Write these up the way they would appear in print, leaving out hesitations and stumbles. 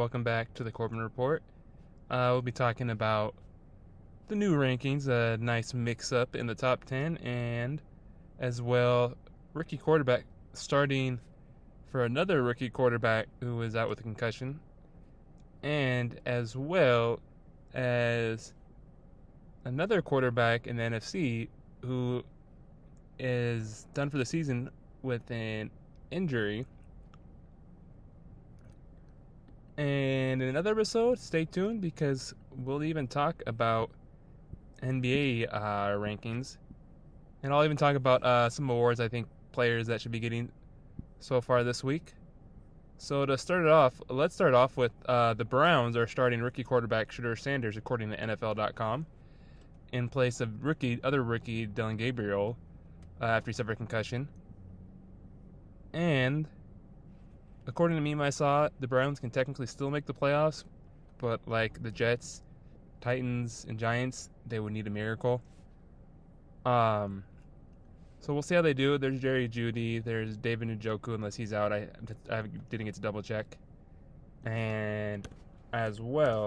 welcome back to the Corbin Report. We'll be talking about the new rankings, a nice mix-up in the top 10, and as well, rookie quarterback starting for another rookie quarterback who was out with a concussion, and as well as another quarterback in the NFC who is done for the season with an injury. And in another episode, stay tuned because we'll even talk about NBA rankings. And I'll even talk about some awards I think players that should be getting so far this week. So to start it off, let's start off with the Browns are starting rookie quarterback Shedeur Sanders, according to NFL.com, in place of other rookie Dillon Gabriel after he suffered a concussion. And according to meme I saw, the Browns can technically still make the playoffs, but like the Jets, Titans, and Giants, they would need a miracle. So we'll see how they do. There's Jerry Jeudy, there's David Njoku, unless he's out. I didn't get to double check. And as well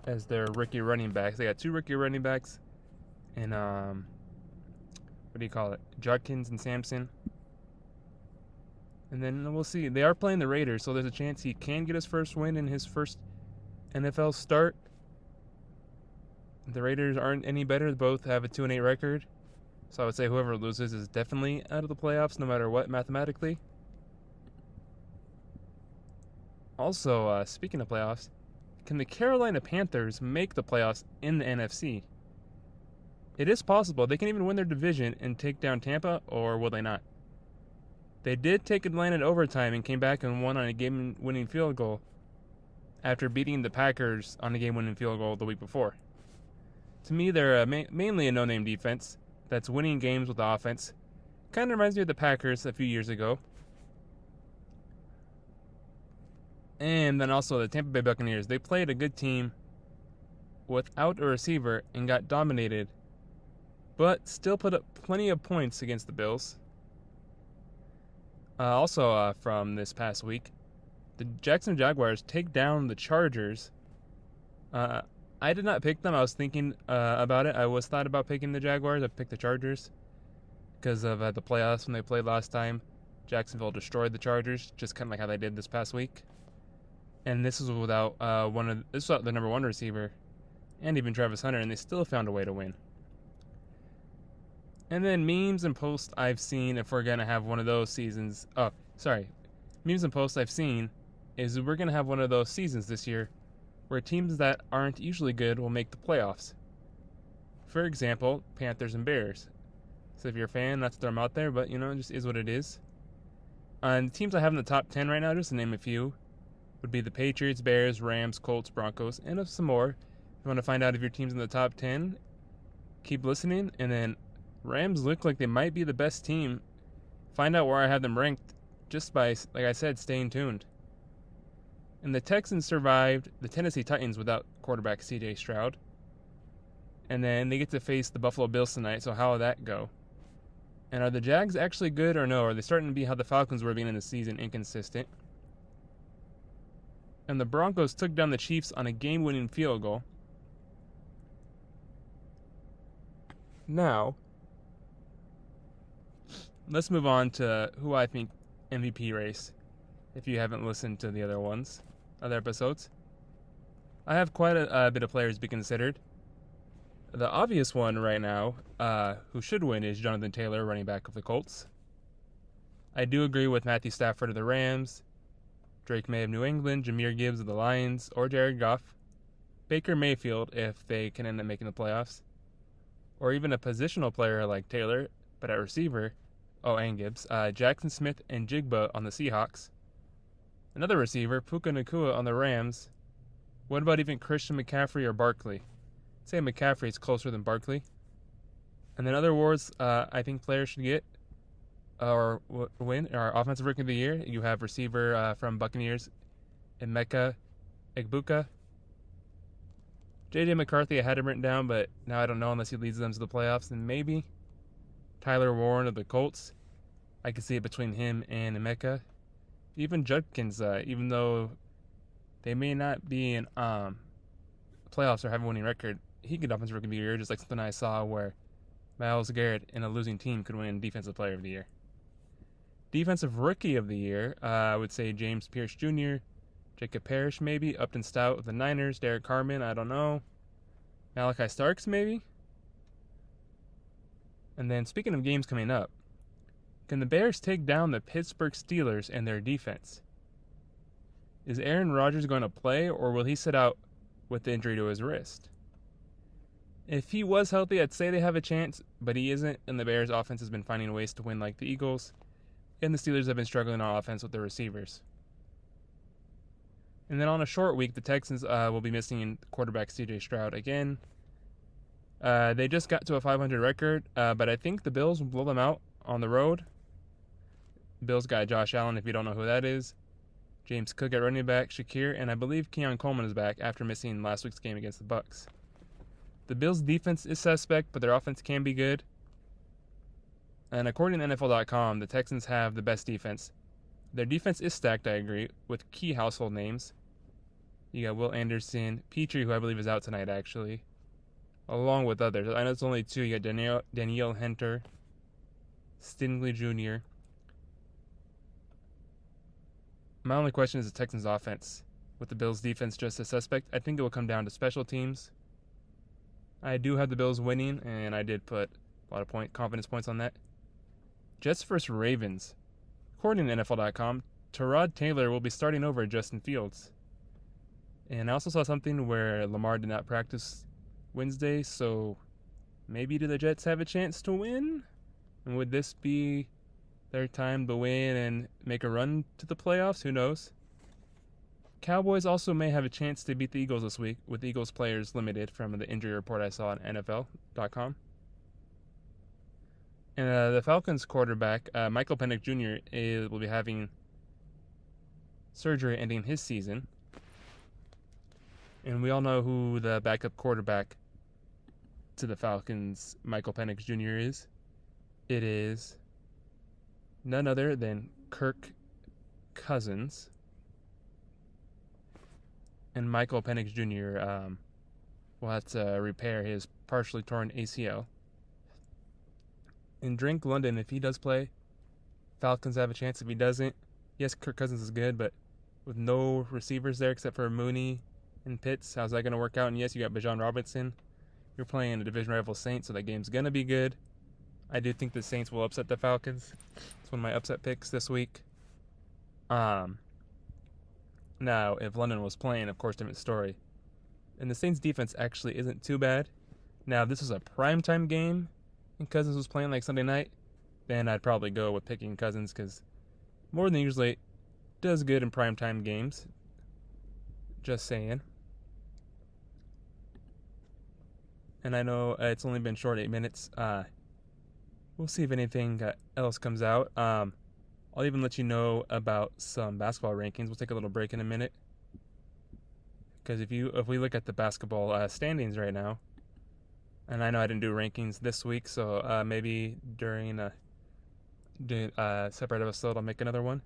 as their rookie running backs, they got two rookie running backs, and Judkins and Sampson. And then we'll see. They are playing the Raiders, so there's a chance he can get his first win in his first NFL start. The Raiders aren't any better. They both have a 2-8 record. So I would say whoever loses is definitely out of the playoffs, no matter what, mathematically. Also, speaking of playoffs, can the Carolina Panthers make the playoffs in the NFC? It is possible. They can even win their division and take down Tampa, or will they not? They did take Atlanta in overtime and came back and won on a game-winning field goal after beating the Packers on a game-winning field goal the week before. To me, they're mainly a no-name defense that's winning games with the offense. Kind of reminds me of the Packers a few years ago. And then also the Tampa Bay Buccaneers. They played a good team without a receiver and got dominated, but still put up plenty of points against the Bills. Also, from this past week, the Jacksonville Jaguars take down the Chargers. I did not pick them. I was thinking about it. I was thought about picking the Jaguars. I picked the Chargers because of the playoffs when they played last time. Jacksonville destroyed the Chargers, just kind of like how they did this past week. And this was without the number one receiver, and even Travis Hunter, and they still found a way to win. And then memes and posts I've seen, if we're going to have one of those seasons. Memes and posts I've seen is we're going to have one of those seasons this year where teams that aren't usually good will make the playoffs. For example, Panthers and Bears. So if you're a fan, not to throw them out there, but, it just is what it is. And the teams I have in the top 10 right now, just to name a few, would be the Patriots, Bears, Rams, Colts, Broncos, and some more. If you want to find out if your team's in the top 10, keep listening, and then Rams look like they might be the best team. Find out where I have them ranked just by, like I said, staying tuned. And the Texans survived the Tennessee Titans without quarterback C.J. Stroud. And then they get to face the Buffalo Bills tonight, so how will that go? And are the Jags actually good or no? Are they starting to be how the Falcons were being in the season, inconsistent? And the Broncos took down the Chiefs on a game-winning field goal. Now, let's move on to who I think MVP race, if you haven't listened to the other episodes. I have quite a bit of players to be considered. The obvious one right now, who should win, is Jonathan Taylor, running back of the Colts. I do agree with Matthew Stafford of the Rams, Drake May of New England, Jahmyr Gibbs of the Lions, or Jared Goff, Baker Mayfield if they can end up making the playoffs, or even a positional player like Taylor, but at receiver, and Gibbs, Jackson Smith and Jigba on the Seahawks. Another receiver, Puka Nacua on the Rams. What about even Christian McCaffrey or Barkley? I'd say McCaffrey's closer than Barkley. And then other awards I think players should get or win are Offensive Rookie of the Year. You have receiver from Buccaneers, Emeka Egbuka. J.J. McCarthy, I had him written down, but now I don't know unless he leads them to the playoffs, then maybe. Tyler Warren of the Colts. I could see it between him and Emeka. even Judkins, even though they may not be in playoffs or have a winning record, he could offensive rookie of the year, just like something I saw where Myles Garrett in a losing team could win defensive player of the year. Defensive rookie of the year, I would say James Pierce Jr., Jacob Parrish maybe, Upton Stout with the Niners, Derek Carman, I don't know, Malachi Starks maybe. And then speaking of games coming up, can the Bears take down the Pittsburgh Steelers and their defense? Is Aaron Rodgers going to play, or will he sit out with the injury to his wrist? If he was healthy, I'd say they have a chance, but he isn't, and the Bears' offense has been finding ways to win like the Eagles, and the Steelers have been struggling on offense with their receivers. And then on a short week, the Texans will be missing quarterback C.J. Stroud again. They just got to a 500 record, but I think the Bills will blow them out on the road. Bills got Josh Allen, if you don't know who that is. James Cook at running back, Shakir, and I believe Keon Coleman is back after missing last week's game against the Bucs. The Bills' defense is suspect, but their offense can be good. And according to NFL.com, the Texans have the best defense. Their defense is stacked, I agree, with key household names. You got Will Anderson, Petrie, who I believe is out tonight, actually, along with others. I know it's only two. You got Danielle Hunter, Stingley Jr. My only question is the Texans' offense. With the Bills' defense just a suspect, I think it will come down to special teams. I do have the Bills winning, and I did put a lot of confidence points on that. Jets vs. Ravens. According to NFL.com, Tyrod Taylor will be starting over Justin Fields. And I also saw something where Lamar did not practice Wednesday, so maybe do the Jets have a chance to win? And would this be their time to win and make a run to the playoffs? Who knows? Cowboys also may have a chance to beat the Eagles this week, with Eagles players limited from the injury report I saw on NFL.com. And the Falcons quarterback, Michael Penix Jr., will be having surgery ending his season. And we all know who the backup quarterback to the Falcons, Michael Penix Jr., is. It is none other than Kirk Cousins. And Michael Penix Jr. Will have to repair his partially torn ACL. In Drake London, if he does play, Falcons have a chance. If he doesn't, yes, Kirk Cousins is good, but with no receivers there except for Mooney and Pitts, how's that going to work out? And yes, you got Bijan Robinson. You're playing a division rival Saints, so that game's going to be good. I do think the Saints will upset the Falcons. It's one of my upset picks this week. Now, if London was playing, of course, different story. And the Saints' defense actually isn't too bad. Now, if this was a primetime game and Cousins was playing like Sunday night, then I'd probably go with picking Cousins because more than usually does good in primetime games. Just saying. And I know it's only been short 8 minutes. We'll see if anything else comes out. I'll even let you know about some basketball rankings. We'll take a little break in a minute. Because if we look at the basketball standings right now, and I know I didn't do rankings this week, so maybe during a separate episode I'll make another one.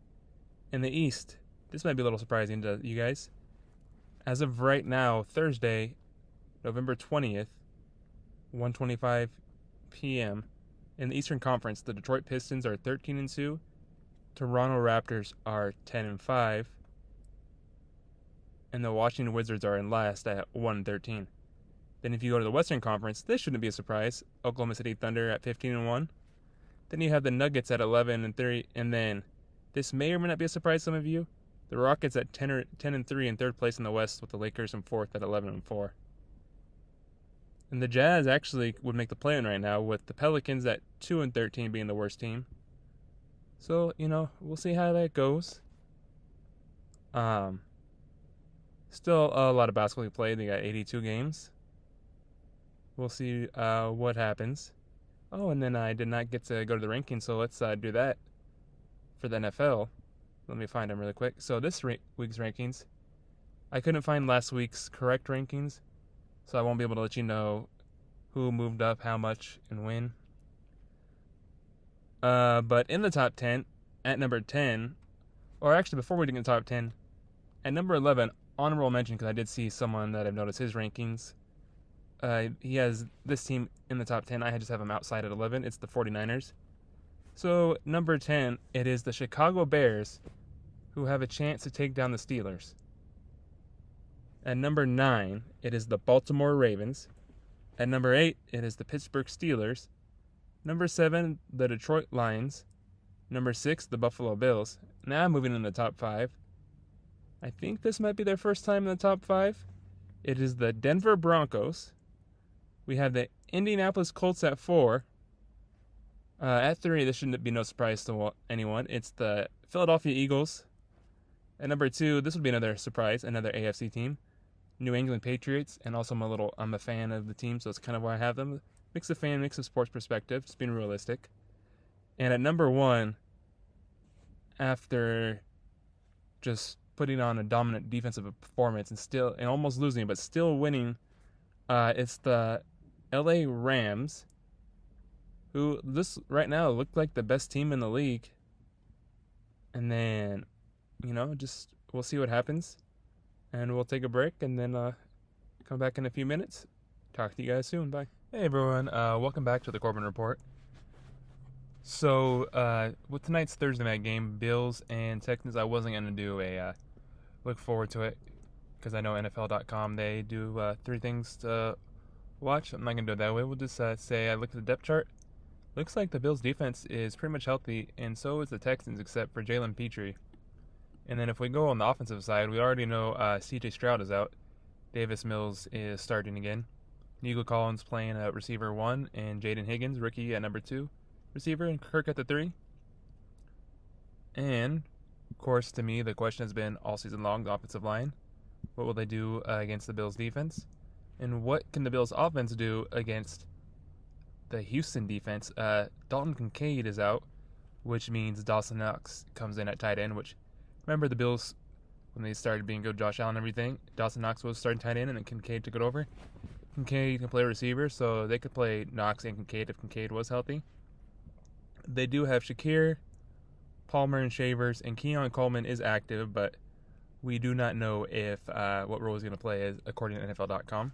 In the East, this might be a little surprising to you guys. As of right now, Thursday, November 20th, 1:25 p.m., in the Eastern Conference, the Detroit Pistons are 13-2. Toronto Raptors are 10-5, and the Washington Wizards are in last at 1-13. Then if you go to the Western Conference, this shouldn't be a surprise. Oklahoma City Thunder at 15-1. Then you have the Nuggets at 11-3, and then this may or may not be a surprise to some of you. The Rockets at 10-3 in third place in the West, with the Lakers in fourth at 11-4. And the Jazz actually would make the play-in right now, with the Pelicans at 2-13 being the worst team. So, we'll see how that goes. Still a lot of basketball to play. They got 82 games. We'll see what happens. Oh, and then I did not get to go to the rankings, so let's do that for the NFL. Let me find them really quick. So this week's rankings, I couldn't find last week's correct rankings, so I won't be able to let you know who moved up, how much, and when. But in the top 10, at number 10, or actually, before we get into top 10, at number 11, honorable mention, because I did see someone that I've noticed his rankings. He has this team in the top 10. I just have him outside at 11. It's the 49ers. So, number 10, it is the Chicago Bears, who have a chance to take down the Steelers. At number 9, it is the Baltimore Ravens. At number 8, it is the Pittsburgh Steelers. Number 7, the Detroit Lions. Number 6, the Buffalo Bills. Now moving in the top 5. I think this might be their first time in the top 5. It is the Denver Broncos. We have the Indianapolis Colts at 4. At 3, this shouldn't be no surprise to anyone. It's the Philadelphia Eagles. At number 2, this would be another surprise, another AFC team. New England Patriots, and also I'm a fan of the team, so it's kind of why I have them. Mix of fan, mix of sports perspective, just being realistic. And at number 1, after just putting on a dominant defensive performance and almost losing, but still winning, it's the LA Rams, who this right now look like the best team in the league. And then, we'll see what happens. And we'll take a break and then come back in a few minutes. Talk to you guys soon. Bye. Hey everyone, welcome back to the Corbin Report. So, with tonight's Thursday night game, Bills and Texans, I wasn't going to do a look forward to it because I know NFL.com, they do 3 things to watch. I'm not going to do it that way. We'll just say I looked at the depth chart. Looks like the Bills' defense is pretty much healthy, and so is the Texans except for Jalen Petrie. And then if we go on the offensive side, we already know C.J. Stroud is out. Davis Mills is starting again. Nico Collins playing at receiver 1, and Jaden Higgins, rookie, at number 2 receiver, and Kirk at the 3. And, of course, to me, the question has been all season long, the offensive line. What will they do against the Bills' defense? And what can the Bills' offense do against the Houston defense? Dalton Kincaid is out, which means Dawson Knox comes in at tight end, which, remember the Bills, when they started being good, Josh Allen and everything, Dawson Knox was starting tight end, and then Kincaid took it over. Kincaid can play receiver, so they could play Knox and Kincaid if Kincaid was healthy. They do have Shakir, Palmer, and Shavers, and Keon Coleman is active, but we do not know if what role he's going to play according to NFL.com.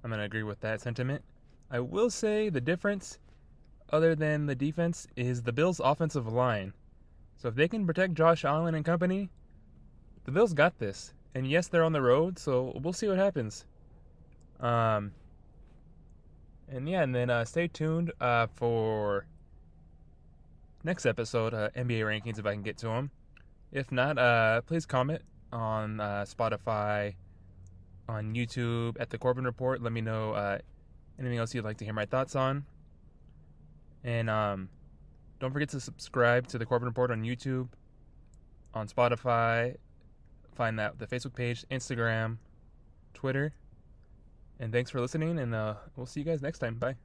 I'm going to agree with that sentiment. I will say the difference, other than the defense, is the Bills' offensive line. So if they can protect Josh Allen and company, the Bills got this. And yes, they're on the road, so we'll see what happens. And then stay tuned for next episode, NBA rankings, if I can get to them. If not, please comment on Spotify, on YouTube, at the Corbin Report. Let me know anything else you'd like to hear my thoughts on. And don't forget to subscribe to the Corbin Report on YouTube, on Spotify. Find that the Facebook page, Instagram, Twitter. And thanks for listening, and we'll see you guys next time. Bye.